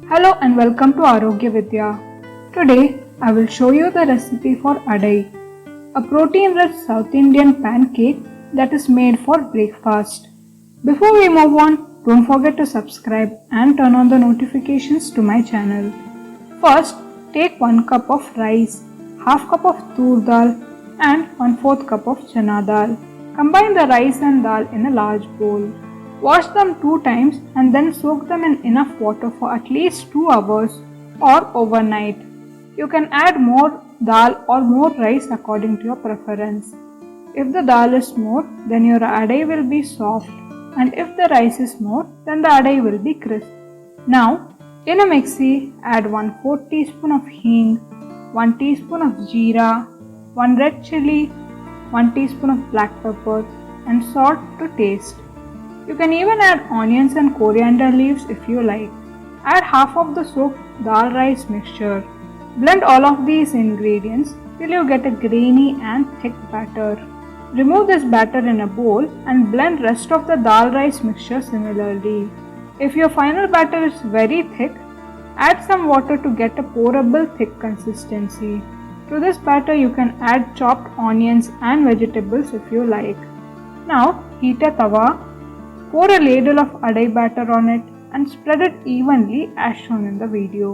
Hello and welcome to Arogya Vidhya. Today I will show you the recipe for Adai, a protein-rich South Indian pancake that is made for breakfast. Before we move on, don't forget to subscribe and turn on the notifications to my channel. First, take 1 cup of rice, half cup of tur dal and 1/4 cup of chana dal. Combine the rice and dal in a large bowl. Wash them 2 times and then soak them in enough water for at least 2 hours or overnight. You can add more dal or more rice according to your preference. If the dal is more, then your adai will be soft, and if the rice is more, then the adai will be crisp. Now, in a mixie, add 1/4 teaspoon of hing, 1 teaspoon of jeera, 1 red chilli, 1 teaspoon of black pepper and salt to taste. You can even add onions and coriander leaves if you like. Add half of the soaked dal rice mixture. Blend all of these ingredients till you get a grainy and thick batter. Remove this batter in a bowl and blend rest of the dal rice mixture similarly. If your final batter is very thick, add some water to get a pourable thick consistency. To this batter you can add chopped onions and vegetables if you like. Now heat a tawa. Pour a ladle of adai batter on it and spread it evenly as shown in the video.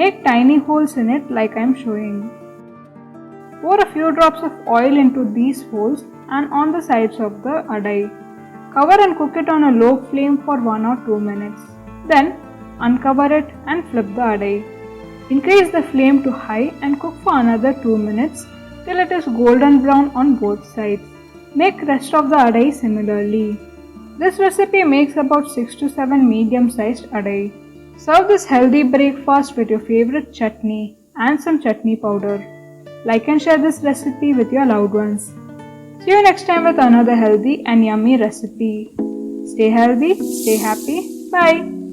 Make tiny holes in it like I am showing. Pour a few drops of oil into these holes and on the sides of the adai. Cover and cook it on a low flame for 1 or 2 minutes. Then uncover it and flip the adai. Increase the flame to high and cook for another 2 minutes till it is golden brown on both sides. Make rest of the adai similarly. This recipe makes about 6 to 7 medium-sized adai. Serve this healthy breakfast with your favorite chutney and some chutney powder. Like and share this recipe with your loved ones. See you next time with another healthy and yummy recipe. Stay healthy, stay happy. Bye.